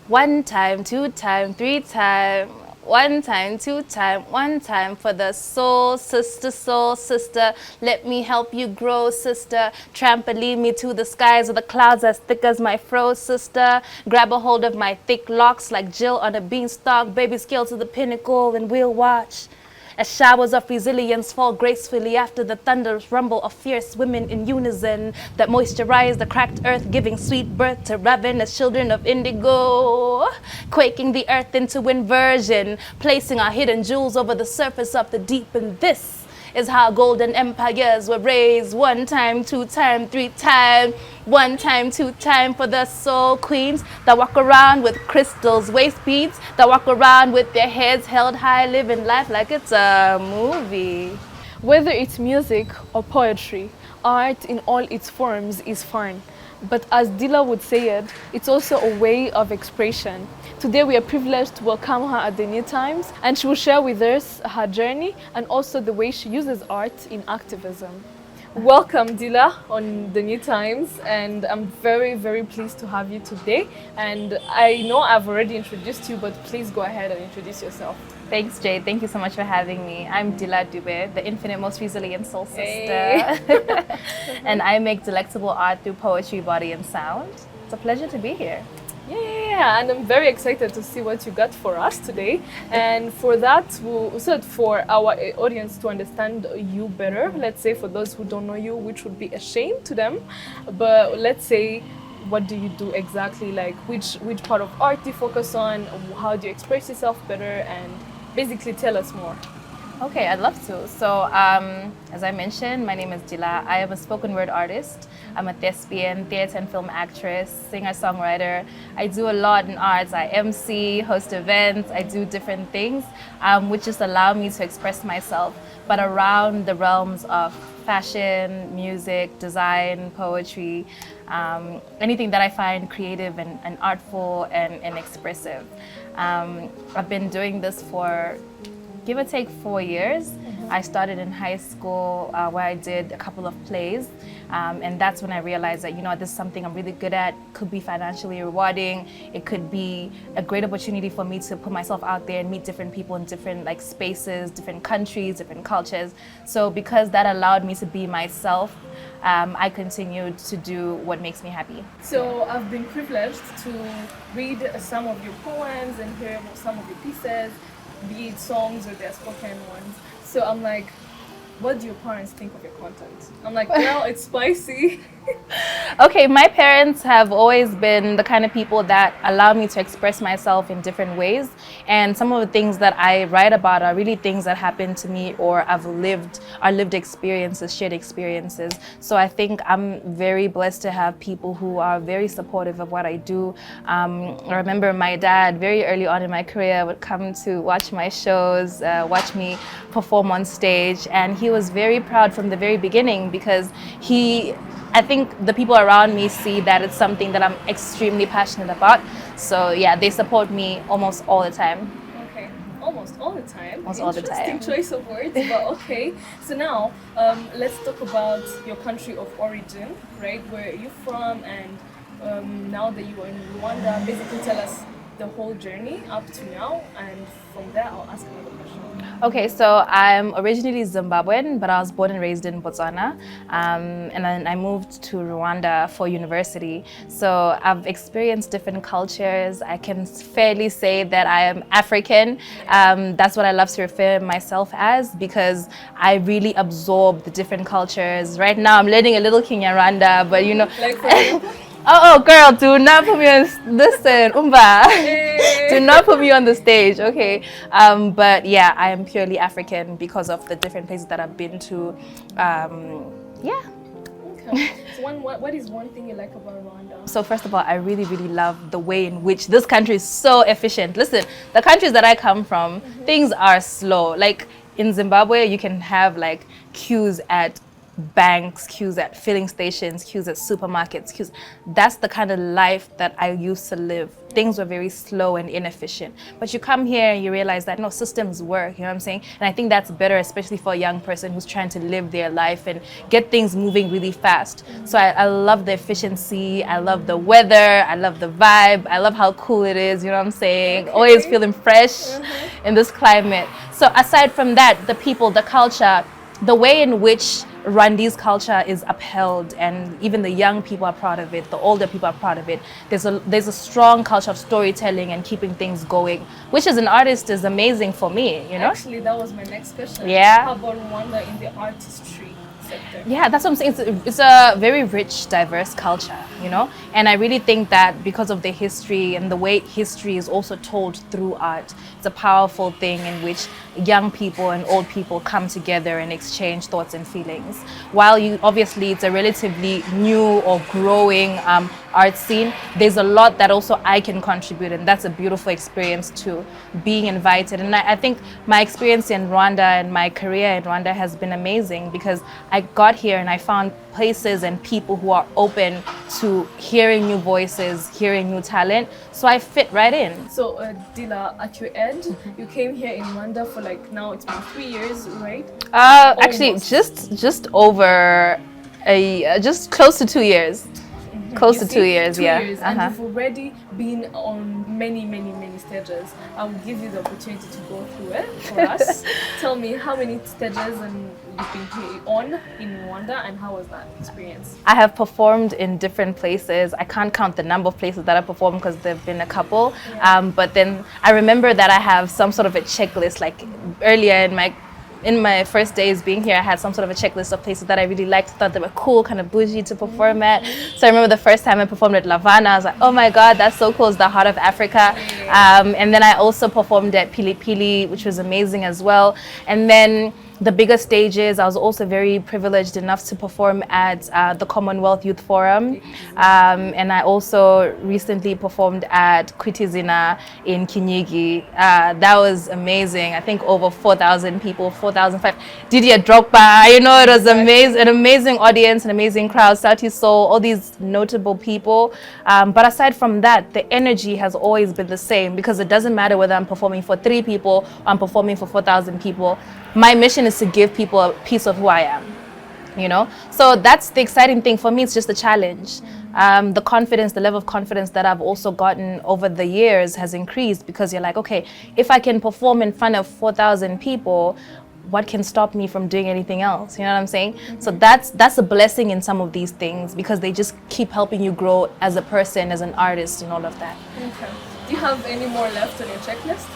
One time, two time, three time. One time, two time, one time for the soul sister. Let me help you grow, sister. Trampoline me to the skies of the clouds as thick as my fro, sister. Grab a hold of my thick locks like Jill on a beanstalk. Baby, scale to the pinnacle and we'll watch as showers of resilience fall gracefully after the thunderous rumble of fierce women in unison that moisturize the cracked earth, giving sweet birth to ravenous children of indigo, quaking the earth into inversion, placing our hidden jewels over the surface of the deep. And this is how golden empires were raised. One time, two time, three time. One time, two time for the soul queens that walk around with crystals, waist beads, that walk around with their heads held high, living life like it's a movie. Whether it's music or poetry, art in all its forms is fun. But as Dila would say it, it's also a way of expression. Today we are privileged to welcome her at the New Times, and she will share with us her journey and also the way she uses art in activism. Welcome, Dila, on the New Times, and I'm very, very pleased to have you today. And I know I've already introduced you, but please go ahead and introduce yourself. Thanks, Jade. Thank you so much for having me. I'm Dila Dube, the infinite most resilient soul sister. Hey. And I make delectable art through poetry, body, and sound. It's a pleasure to be here. Yeah, and I'm very excited to see what you got for us today. And for that, for our audience to understand you better, let's say for those who don't know you, which would be a shame to them, but let's say, what do you do exactly? Like, which part of art do you focus on? How do you express yourself better? And basically tell us more. Okay, I'd love to. So, as I mentioned, my name is Dila. I am a spoken word artist. I'm a thespian, theatre and film actress, singer-songwriter. I do a lot in arts. I MC, host events, I do different things, which just allow me to express myself, but around the realms of fashion, music, design, poetry, anything that I find creative and artful and expressive. I've been doing this for give or take 4 years. I started in high school where I did a couple of plays, and that's when I realized that, this is something I'm really good at. Could be financially rewarding. It could be a great opportunity for me to put myself out there and meet different people in different spaces, different countries, different cultures. So because that allowed me to be myself, I continued to do what makes me happy. So I've been privileged to read some of your poems and hear some of your pieces, be it songs or their spoken ones. So I'm like, what do your parents think of your content? I'm like, well, it's spicy. Okay, my parents have always been the kind of people that allow me to express myself in different ways. And some of the things that I write about are really things that happened to me or are lived experiences, shared experiences. So I think I'm very blessed to have people who are very supportive of what I do. I remember my dad very early on in my career would come to watch my shows, watch me perform on stage, and he was very proud from the very beginning because I think the people around me see that it's something that I'm extremely passionate about. So yeah, they support me almost all the time. Okay, almost all the time. Almost all the time. Interesting choice of words, but okay. So now, let's talk about your country of origin, right? Where are you from? And now that you are in Rwanda, basically tell us the whole journey up to now, and from there I'll ask another question. Okay, so I'm originally Zimbabwean, but I was born and raised in Botswana, and then I moved to Rwanda for university. So I've experienced different cultures. I can fairly say that I am African. That's what I love to refer myself as because I really absorb the different cultures. Right now I'm learning a little Kinyarwanda, but Like for you? Oh, girl, do not put me on. Listen, Umba. Hey. Do not put me on the stage, okay? But yeah, I am purely African because of the different places that I've been to. Yeah. Okay. So what is one thing you like about Rwanda? So first of all, I really, really love the way in which this country is so efficient. Listen, the countries that I come from, things are slow. Like in Zimbabwe, you can have queues at banks, queues at filling stations, queues at supermarkets, queues. That's the kind of life that I used to live things were very slow and inefficient. But you come here and you realize that no, systems work, you know what I'm saying? And I think that's better, especially for a young person who's trying to live their life and get things moving really fast. So I love the efficiency, I love the weather, I love the vibe, I love how cool it is, you know what I'm saying? Always feeling fresh in this climate. So aside from that, the people, the culture, the way in which Rwandese culture is upheld, and even the young people are proud of it, the older people are proud of it. There's a strong culture of storytelling and keeping things going, which as an artist is amazing for me, you know? Actually, that was my next question. Yeah. How about Rwanda in the artistry sector? Yeah, that's what I'm saying. It's a very rich, diverse culture, you know? And I really think that because of the history and the way history is also told through art, it's a powerful thing in which young people and old people come together and exchange thoughts and feelings. While obviously it's a relatively new or growing art scene, there's a lot that also I can contribute, and that's a beautiful experience too, being invited. And I think my experience in Rwanda and my career in Rwanda has been amazing because I got here and I found places and people who are open to hearing new voices, hearing new talent. So I fit right in. So Dila, at your end, you came here in Rwanda for like, now it's been 3 years, right? Actually, just over just close to 2 years. Close to 2 years, 2 yeah. years, and you've already been on many stages. I will give you the opportunity to go through it for us. Tell me how many stages and you've been here on in Rwanda, and how was that experience? I have performed in different places. I can't count the number of places that I performed because there have been a couple. But then I remember that I have some sort of a checklist. Like earlier in my first days being here, I had some sort of a checklist of places that I really liked, thought they were cool, kind of bougie to perform at. So I remember the first time I performed at Lavana, I was like, oh my God, that's so cool, it's the heart of Africa. And then I also performed at Pili Pili, which was amazing as well. And then the bigger stages, I was also very privileged enough to perform at the Commonwealth Youth Forum. And I also recently performed at Kwitizina in Kinyigi. That was amazing. I think over 4,000 people, 4,005. Didier Drogba, you know, it was amazing, an amazing audience, an amazing crowd, Sauti Soul, all these notable people. But aside from that, the energy has always been the same, because it doesn't matter whether I'm performing for 3 people or I'm performing for 4,000 people. My mission is to give people a piece of who I am, you know? So that's the exciting thing for me. It's just a challenge. The confidence, the level of confidence that I've also gotten over the years has increased, because you're like, okay, if I can perform in front of 4,000 people, what can stop me from doing anything else? You know what I'm saying? So that's a blessing in some of these things, because they just keep helping you grow as a person, as an artist, and all of that. Okay. Do you have any more left on your checklist?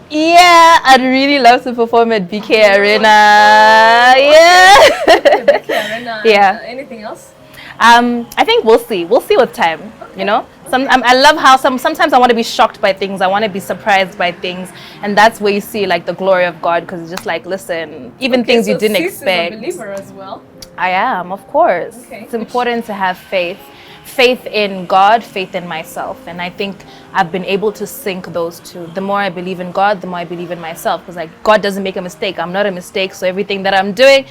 Yeah, I'd really love to perform at BK Arena. Yeah. Okay, BK Arena. Yeah. Anything else? I think we'll see. We'll see with time. Okay. You know, I love how sometimes I want to be shocked by things. I want to be surprised by things, and that's where you see like the glory of God, because it's just like, listen, even things you didn't expect. Sis is a believer as well. I am, of course. Okay. It's important to have faith. Faith in God, faith in myself. And I think I've been able to sync those two. The more I believe in God, the more I believe in myself. Because like, God doesn't make a mistake. I'm not a mistake. So everything that I'm doing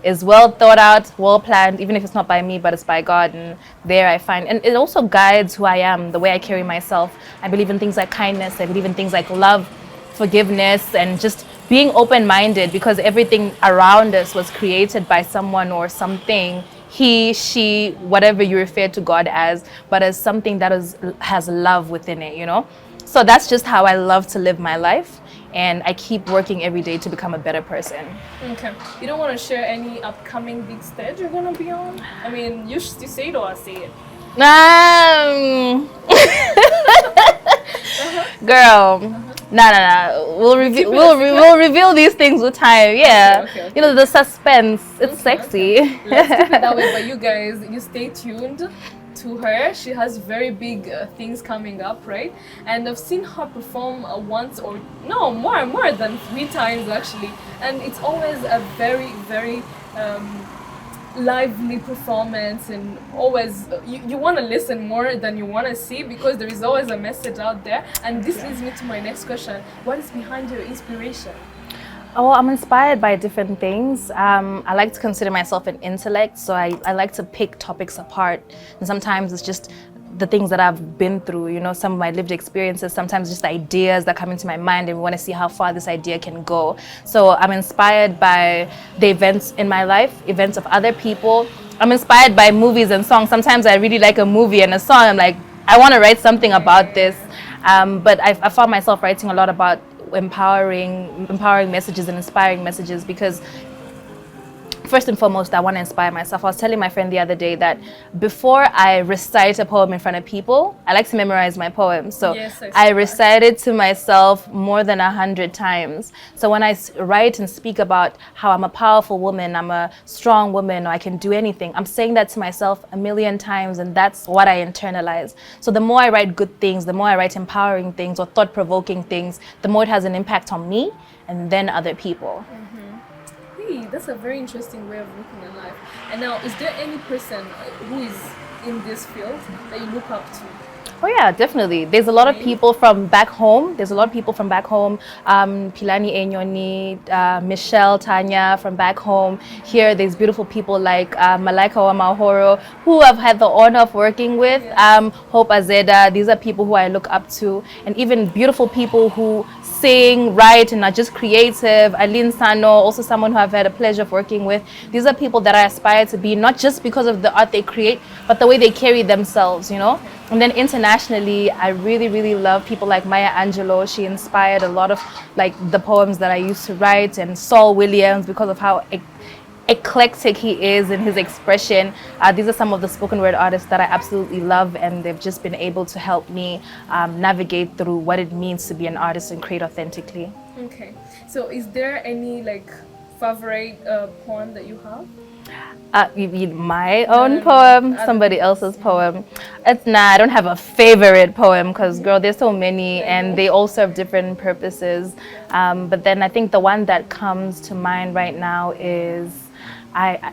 is well thought out, well planned, even if it's not by me, but it's by God. And there I find, and it also guides who I am, the way I carry myself. I believe in things like kindness. I believe in things like love, forgiveness, and just being open-minded, because everything around us was created by someone or something. He, she, whatever you refer to God as, but as something that has love within it, you know? So that's just how I love to live my life, and I keep working every day to become a better person. Okay. You don't want to share any upcoming big stage you're going to be on? I mean, you say it or I say it? Girl. No. We'll reveal these things with time. Yeah. Okay. You know, the suspense. It's sexy. Okay. Let's keep it that way. But you guys, you stay tuned to her. She has very big things coming up, right? And I've seen her perform once, or no, more than 3 times actually. And it's always a very lively performance, and always you want to listen more than you want to see, because there is always a message out there. And this leads me to my next question: what is behind your inspiration? Oh, I'm inspired by different things. I like to consider myself an intellect, so I like to pick topics apart, and sometimes it's just the things that I've been through, you know, some of my lived experiences, sometimes just ideas that come into my mind and we want to see how far this idea can go. So I'm inspired by the events in my life, events of other people. I'm inspired by movies and songs. Sometimes I really like a movie and a song. I'm like, I want to write something about this. But I found myself writing a lot about empowering messages and inspiring messages because first and foremost, I want to inspire myself. I was telling my friend the other day that before I recite a poem in front of people, I like to memorize my poems. So Yes, I recite it to myself more than 100 times. So when I write and speak about how I'm a powerful woman, I'm a strong woman, or I can do anything, I'm saying that to myself 1,000,000 times, and that's what I internalize. So the more I write good things, the more I write empowering things or thought-provoking things, the more it has an impact on me and then other people. Hey, that's a very interesting way of looking at life. And now, is there any person who is in this field that you look up to? Oh yeah, definitely. There's a lot of people from back home. Pilani Enyoni, Michelle, Tanya from back home. Here, there's beautiful people like Malaika Wamahoro, who I've had the honor of working with. Hope Azeda. These are people who I look up to, and even beautiful people who sing, write, and are just creative. Aline Sano, also someone who I've had a pleasure of working with. These are people that I aspire to be, not just because of the art they create, but the way they carry themselves, you know? And then internationally, I really, really love people like Maya Angelou. She inspired a lot of like the poems that I used to write, and Saul Williams because of how eclectic he is in his expression. These are some of the spoken word artists that I absolutely love, and they've just been able to help me navigate through what it means to be an artist and create authentically. Okay, so is there any like favorite poem that you have? You mean my own poem, somebody else's poem? I don't have a favorite poem because, girl, there's so many and they all serve different purposes. But then I think the one that comes to mind right now is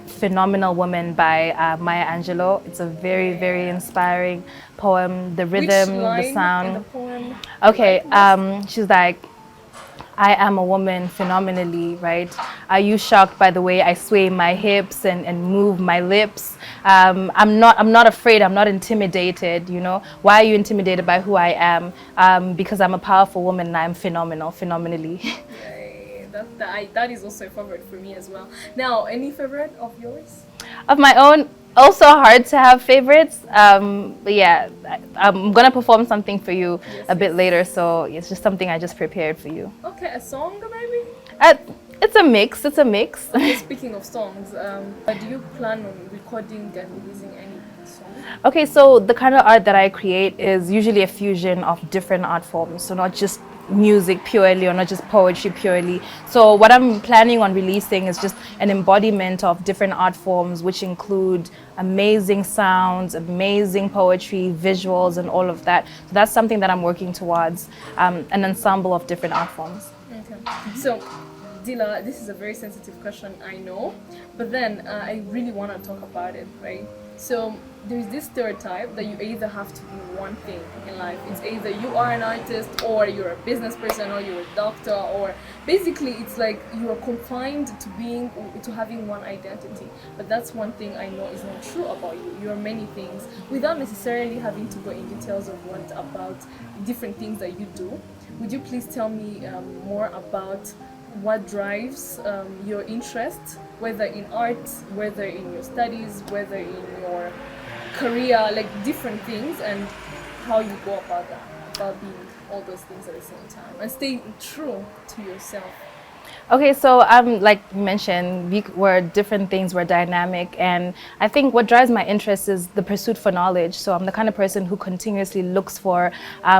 Phenomenal Woman by Maya Angelou. It's a very, very inspiring poem. The rhythm, the sound. In the poem Okay, she's like, I am a woman phenomenally, right? Are you shocked by the way I sway my hips and move my lips? I'm not afraid, I'm not intimidated, you know? Why are you intimidated by who I am? Because I'm a powerful woman and I'm phenomenally. That is also a favorite for me as well. Now, any favorite of yours? Of my own, also hard to have favorites. But yeah, I'm gonna perform something for you a bit later, so it's just something I just prepared for you. Okay, a song maybe? It's a mix. Okay, speaking of songs, do you plan on recording and releasing any song? Okay, so the kind of art that I create is usually a fusion of different art forms, so not just music purely or not just poetry purely. So what I'm planning on releasing is just an embodiment of different art forms, which include amazing sounds, amazing poetry, visuals, and all of that. So that's something that I'm working towards, an ensemble of different art forms. Okay, so Dila, this is a very sensitive question, I know, but then I really want to talk about it, right? So there's this stereotype that you either have to be one thing in life. It's either you are an artist or you're a business person or you're a doctor, or basically it's like you are confined to having one identity. But that's one thing I know is not true about you. You are many things without necessarily having to go in details of what about different things that you do. Would you please tell me more about what drives your interest, whether in art, whether in your studies, whether in your career, like different things, and how you go about that, about being all those things at the same time and staying true to yourself? Okay, so like you mentioned, we're different things, we're dynamic, and I think what drives my interest is the pursuit for knowledge. So I'm the kind of person who continuously looks for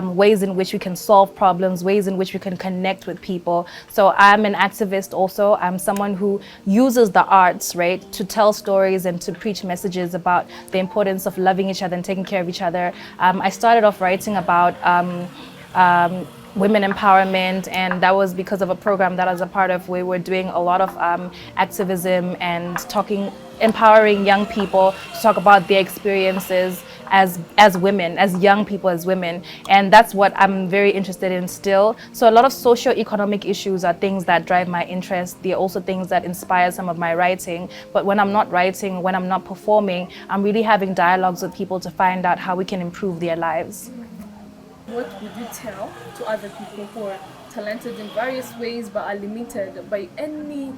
ways in which we can solve problems, ways in which we can connect with people. So I'm an activist also. I'm someone who uses the arts, right, to tell stories and to preach messages about the importance of loving each other and taking care of each other. I started off writing about women empowerment, and that was because of a program that I was a part of. We were doing a lot of activism and empowering young people to talk about their experiences as women, as young people, as women. And that's what I'm very interested in still. So a lot of socio-economic issues are things that drive my interest. They're also things that inspire some of my writing. But when I'm not writing, when I'm not performing, I'm really having dialogues with people to find out how we can improve their lives. What would you tell to other people who are talented in various ways but are limited by any,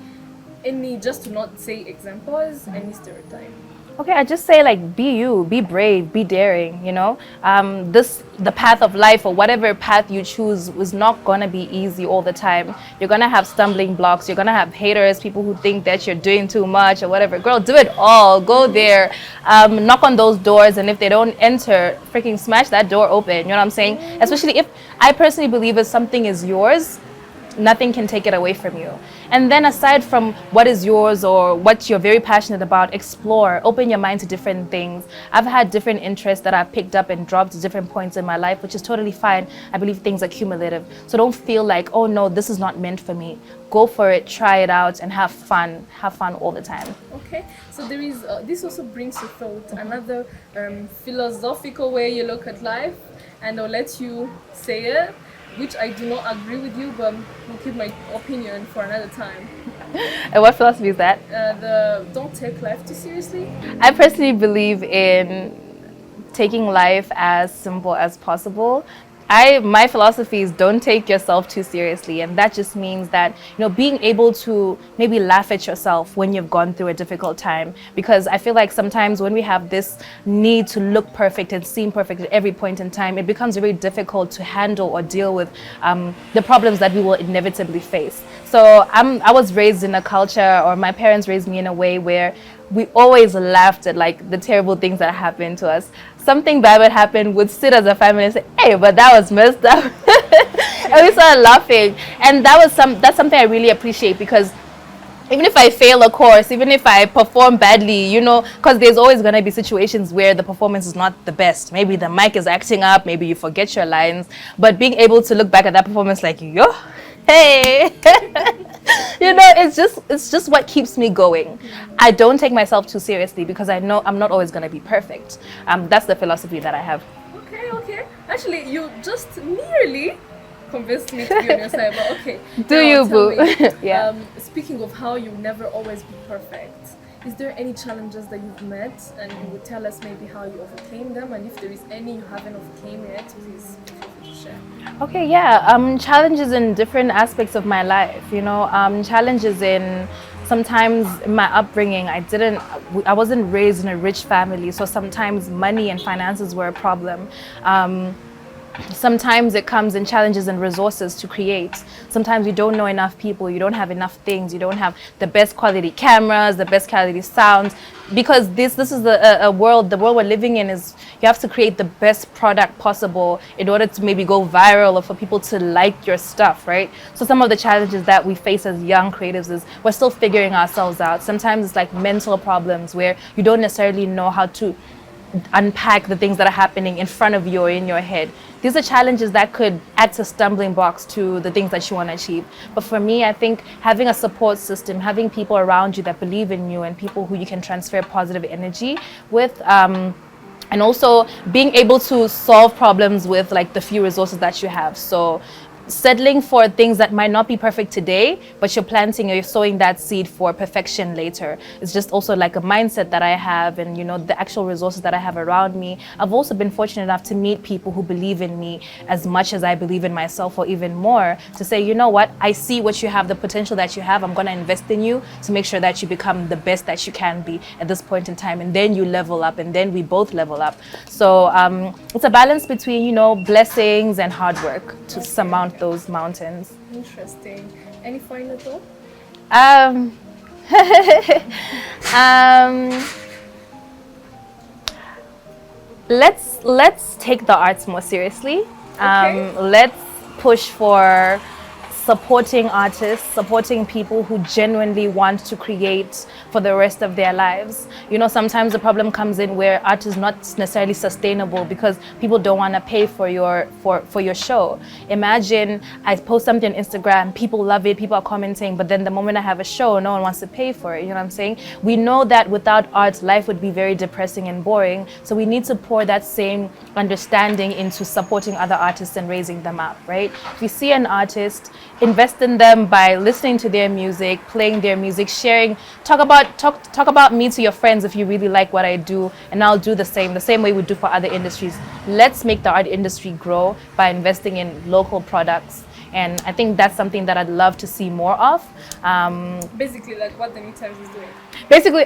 just to not say examples, any stereotype? Okay, I just say like be you, be brave, be daring, you know. The path of life or whatever path you choose is not gonna be easy all the time. You're gonna have stumbling blocks, you're gonna have haters, people who think that you're doing too much or whatever. Girl, do it all. Go there, knock on those doors, and if they don't enter, freaking smash that door open. You know what I'm saying? Especially if I personally believe if something is yours, nothing can take it away from you. And then aside from what is yours or what you're very passionate about, explore, open your mind to different things. I've had different interests that I've picked up and dropped at different points in my life, which is totally fine. I believe things are cumulative. So don't feel like, oh no, this is not meant for me. Go for it, try it out, and have fun. Have fun all the time. Okay, so there is, this also brings to thought another philosophical way you look at life, and I'll let you say it, which I do not agree with you, but we'll keep my opinion for another time. And what philosophy is that? The don't take life too seriously. I personally believe in taking life as simple as possible. My philosophy is don't take yourself too seriously, and that just means that, you know, being able to maybe laugh at yourself when you've gone through a difficult time, because I feel like sometimes when we have this need to look perfect and seem perfect at every point in time, it becomes very difficult to handle or deal with the problems that we will inevitably face. So I was raised in a culture, or my parents raised me in a way where we always laughed at like the terrible things that happened to us. Something bad would happen, would sit as a family and say, hey, but that was messed up. And we started laughing. And that's something I really appreciate, because even if I fail a course, even if I perform badly, you know, because there's always going to be situations where the performance is not the best. Maybe the mic is acting up, maybe you forget your lines. But being able to look back at that performance like, yo, hey, you know, it's just what keeps me going. I don't take myself too seriously because I know I'm not always going to be perfect. That's the philosophy that I have. Okay. Actually, you just nearly convinced me to be on your side, but okay. Do you, boo? Yeah. Speaking of how you never always be perfect, is there any challenges that you've met and you would tell us maybe how you overcame them, and if there is any you haven't overcame yet, please feel free to share. Okay, yeah. Challenges in different aspects of my life, you know. Challenges in sometimes in my upbringing, I wasn't raised in a rich family, so sometimes money and finances were a problem. Sometimes it comes in challenges and resources to create. Sometimes you don't know enough people, you don't have enough things, you don't have the best quality cameras, the best quality sounds, because this is the world we're living in is you have to create the best product possible in order to maybe go viral or for people to like your stuff, right? So some of the challenges that we face as young creatives is we're still figuring ourselves out. Sometimes it's like mental problems where you don't necessarily know how to unpack the things that are happening in front of you or in your head. These are challenges that could act as stumbling blocks to the things that you want to achieve. But for me, I think having a support system, having people around you that believe in you and people who you can transfer positive energy with, and also being able to solve problems with like the few resources that you have. So settling for things that might not be perfect today, but you're planting or you're sowing that seed for perfection later. It's just also like a mindset that I have, and you know, the actual resources that I have around me. I've also been fortunate enough to meet people who believe in me as much as I believe in myself, or even more, to say, you know what, I see what you have, the potential that you have. I'm going to invest in you to make sure that you become the best that you can be at this point in time, and then you level up, and then we both level up. So it's a balance between, you know, blessings and hard work to surmount those mountains. Interesting. Any final thought? Let's take the arts more seriously. Okay. Let's push for supporting artists, supporting people who genuinely want to create for the rest of their lives. You know, sometimes the problem comes in where art is not necessarily sustainable because people don't want to pay for your show. Imagine I post something on Instagram, people love it, people are commenting, but then the moment I have a show, no one wants to pay for it. You know what I'm saying? We know that without art, life would be very depressing and boring. So we need to pour that same understanding into supporting other artists and raising them up, right? If you see an artist, invest in them by listening to their music, playing their music, sharing, talk about me to your friends if you really like what I do, and I'll do the same way we do for other industries. Let's make the art industry grow by investing in local products. And I think that's something that I'd love to see more of. Basically, like what the New Times is doing. Basically,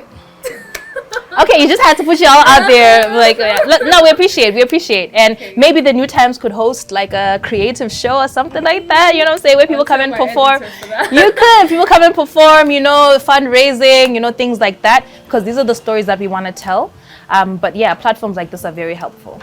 okay, you just had to put you all out there. Like, no, we appreciate. And okay, maybe the New Times could host like a creative show or something like that. You know what I'm saying? Where people come and perform. You could. People come and perform, you know, fundraising, you know, things like that. Because these are the stories that we want to tell. But yeah, platforms like this are very helpful.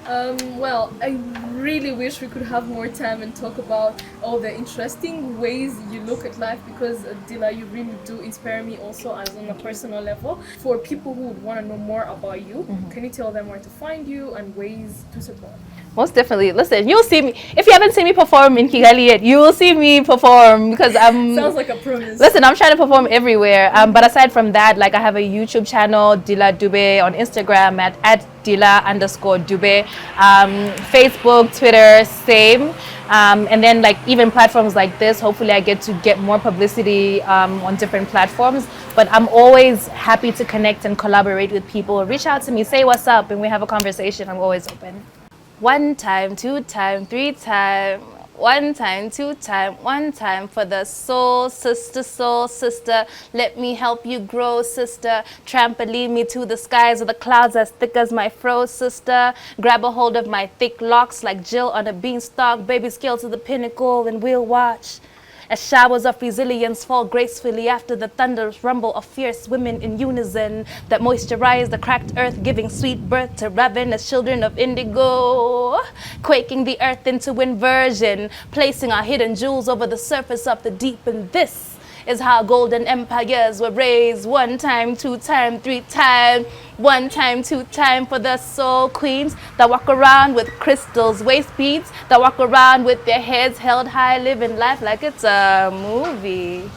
Well, I really wish we could have more time and talk about all the interesting ways you look at life, because Dila, you really do inspire me also as on a personal level. For people who would want to know more about you, can you tell them where to find you and ways to support? Most definitely. Listen, you'll see me. If you haven't seen me perform in Kigali yet, you will see me perform because I'm... Sounds like a promise. Listen, I'm trying to perform everywhere. But aside from that, like I have a YouTube channel, Dila Dube, on Instagram at Dila_Dube. Facebook, Twitter, same. And then like even platforms like this, hopefully I get to get more publicity on different platforms. But I'm always happy to connect and collaborate with people. Reach out to me, say what's up, and we have a conversation. I'm always open. 1 time, 2 time, 3 time. 1 time, 2 time, 1 time for the soul sister. Let me help you grow, sister. Trampoline me to the skies of the clouds as thick as my fro, sister. Grab a hold of my thick locks like Jill on a beanstalk. Baby, scale to the pinnacle and we'll watch as showers of resilience fall gracefully after the thunderous rumble of fierce women in unison that moisturize the cracked earth, giving sweet birth to ravenous children of indigo, quaking the earth into inversion, placing our hidden jewels over the surface of the deep. And this is how golden empires were raised. 1 time, 2 time, 3 time. 1 time, 2 time for the soul queens that walk around with crystals, waist beads, that walk around with their heads held high, living life like it's a movie.